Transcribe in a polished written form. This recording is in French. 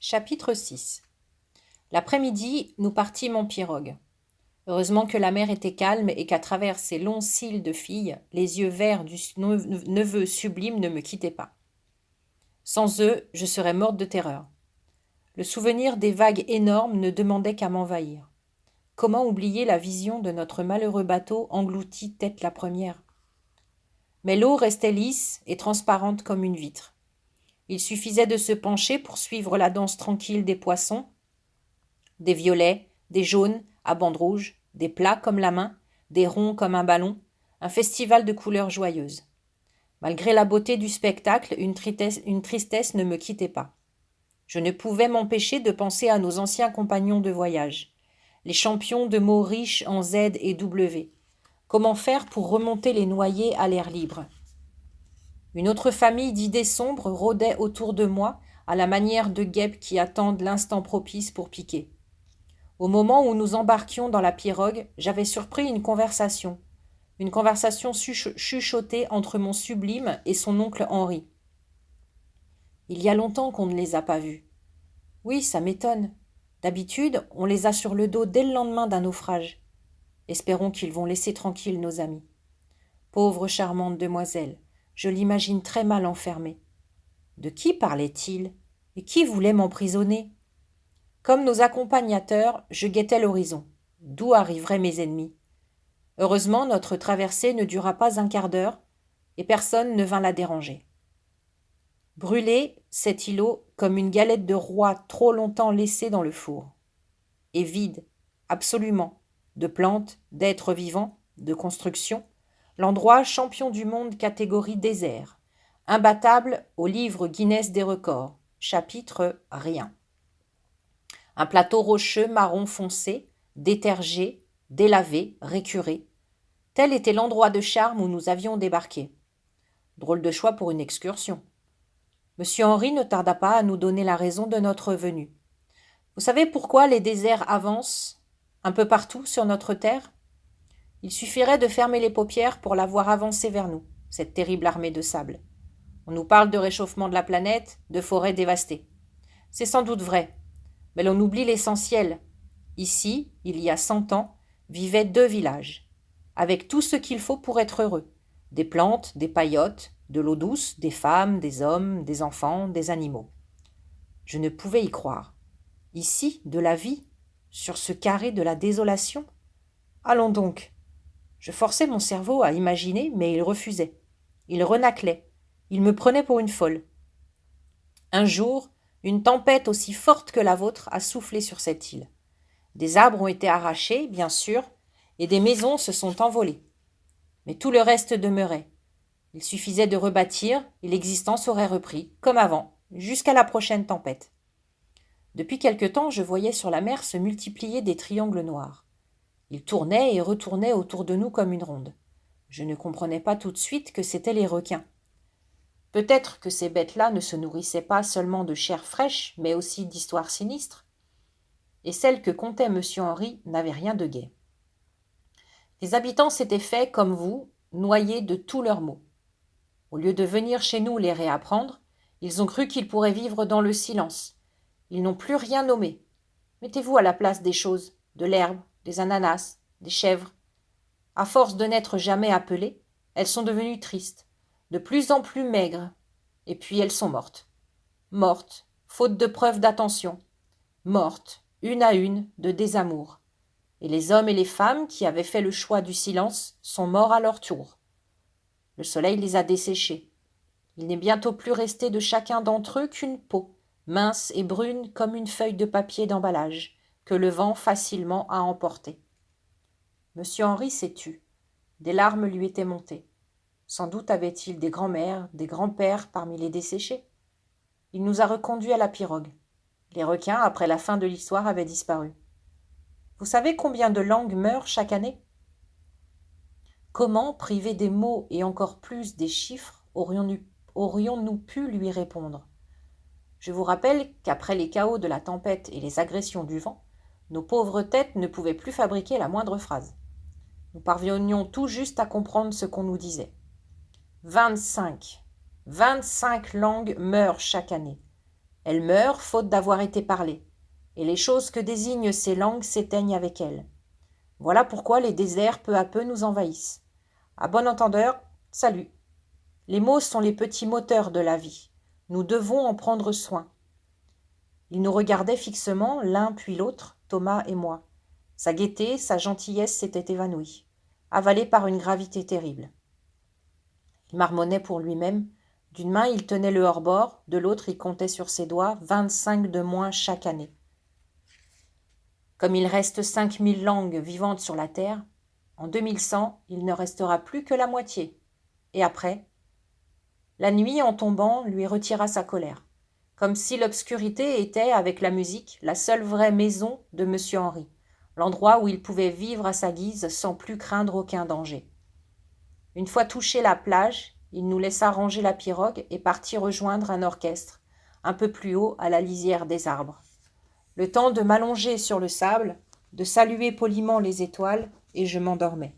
Chapitre 6. L'après-midi, nous partîmes en pirogue. Heureusement que la mer était calme et qu'à travers ses longs cils de fille, les yeux verts du neveu sublime ne me quittaient pas. Sans eux, je serais morte de terreur. Le souvenir des vagues énormes ne demandait qu'à m'envahir. Comment oublier la vision de notre malheureux bateau englouti tête la première? Mais l'eau restait lisse et transparente comme une vitre. Il suffisait de se pencher pour suivre la danse tranquille des poissons, des violets, des jaunes à bandes rouges, des plats comme la main, des ronds comme un ballon, un festival de couleurs joyeuses. Malgré la beauté du spectacle, une tristesse ne me quittait pas. Je ne pouvais m'empêcher de penser à nos anciens compagnons de voyage, les champions de mots riches en Z et W. Comment faire pour remonter les noyés à l'air libre? Une autre famille d'idées sombres rôdait autour de moi, à la manière de guêpes qui attendent l'instant propice pour piquer. Au moment où nous embarquions dans la pirogue, j'avais surpris une conversation chuchotée entre mon sublime et son oncle Henri. Il y a longtemps qu'on ne les a pas vus. Oui, ça m'étonne. D'habitude, on les a sur le dos dès le lendemain d'un naufrage. Espérons qu'ils vont laisser tranquilles nos amis. Pauvre charmante demoiselle, je l'imagine très mal enfermée. De qui parlait-il? Et qui voulait m'emprisonner? Comme nos accompagnateurs, je guettais l'horizon. D'où arriveraient mes ennemis? Heureusement, notre traversée ne dura pas un quart d'heure, et personne ne vint la déranger. Brûlé, cet îlot, comme une galette de roi trop longtemps laissée dans le four. Et vide, absolument, de plantes, d'êtres vivants, de constructions, l'endroit champion du monde catégorie désert, imbattable au livre Guinness des records, chapitre rien. Un plateau rocheux marron foncé, détergé, délavé, récuré. Tel était l'endroit de charme où nous avions débarqué. Drôle de choix pour une excursion. Monsieur Henri ne tarda pas à nous donner la raison de notre venue. Vous savez pourquoi les déserts avancent un peu partout sur notre terre? Il suffirait de fermer les paupières pour la voir avancer vers nous, cette terrible armée de sable. On nous parle de réchauffement de la planète, de forêts dévastées. C'est sans doute vrai, mais l'on oublie l'essentiel. Ici, il y a 100 ans, vivaient 2 villages, avec tout ce qu'il faut pour être heureux. Des plantes, des paillotes, de l'eau douce, des femmes, des hommes, des enfants, des animaux. Je ne pouvais y croire. Ici, de la vie, sur ce carré de la désolation? Allons donc. Je forçais mon cerveau à imaginer, mais il refusait. Il renâclait. Il me prenait pour une folle. Un jour, une tempête aussi forte que la vôtre a soufflé sur cette île. Des arbres ont été arrachés, bien sûr, et des maisons se sont envolées. Mais tout le reste demeurait. Il suffisait de rebâtir, et l'existence aurait repris, comme avant, jusqu'à la prochaine tempête. Depuis quelque temps, je voyais sur la mer se multiplier des triangles noirs. Ils tournaient et retournaient autour de nous comme une ronde. Je ne comprenais pas tout de suite que c'étaient les requins. Peut-être que ces bêtes-là ne se nourrissaient pas seulement de chair fraîche, mais aussi d'histoires sinistres. Et celles que contait M. Henri n'avaient rien de gai. Les habitants s'étaient faits, comme vous, noyer de tous leurs maux. Au lieu de venir chez nous les réapprendre, ils ont cru qu'ils pourraient vivre dans le silence. Ils n'ont plus rien nommé. Mettez-vous à la place des choses, de l'herbe, des ananas, des chèvres. À force de n'être jamais appelées, elles sont devenues tristes, de plus en plus maigres, et puis elles sont mortes. Mortes, faute de preuves d'attention. Mortes, une à une, de désamour. Et les hommes et les femmes qui avaient fait le choix du silence sont morts à leur tour. Le soleil les a desséchés. Il n'est bientôt plus resté de chacun d'entre eux qu'une peau, mince et brune comme une feuille de papier d'emballage, que le vent facilement a emportée. Monsieur Henri s'est tu. Des larmes lui étaient montées. Sans doute avait-il des grands-mères, des grands-pères parmi les desséchés. Il nous a reconduits à la pirogue. Les requins, après la fin de l'histoire, avaient disparu. Vous savez combien de langues meurent chaque année? Comment, privés des mots et encore plus des chiffres, aurions-nous pu lui répondre? Je vous rappelle qu'après les chaos de la tempête et les agressions du vent, nos pauvres têtes ne pouvaient plus fabriquer la moindre phrase. Nous parvenions tout juste à comprendre ce qu'on nous disait. 25 langues meurent chaque année. Elle meurt faute d'avoir été parlée, et les choses que désignent ces langues s'éteignent avec elle. Voilà pourquoi les déserts peu à peu nous envahissent. À bon entendeur, salut. Les mots sont les petits moteurs de la vie. Nous devons en prendre soin. Il nous regardait fixement, l'un puis l'autre, Thomas et moi. Sa gaieté, sa gentillesse s'étaient évanouies, avalées par une gravité terrible. Il marmonnait pour lui-même. D'une main, il tenait le hors-bord, de l'autre, il comptait sur ses doigts 25 de moins chaque année. Comme il reste 5000 langues vivantes sur la terre, en 2100, il ne restera plus que la moitié. Et après, la nuit, en tombant, lui retira sa colère, comme si l'obscurité était, avec la musique, la seule vraie maison de M. Henri, l'endroit où il pouvait vivre à sa guise sans plus craindre aucun danger. Une fois touché la plage, il nous laissa ranger la pirogue et partit rejoindre un orchestre, un peu plus haut à la lisière des arbres. Le temps de m'allonger sur le sable, de saluer poliment les étoiles, et je m'endormais.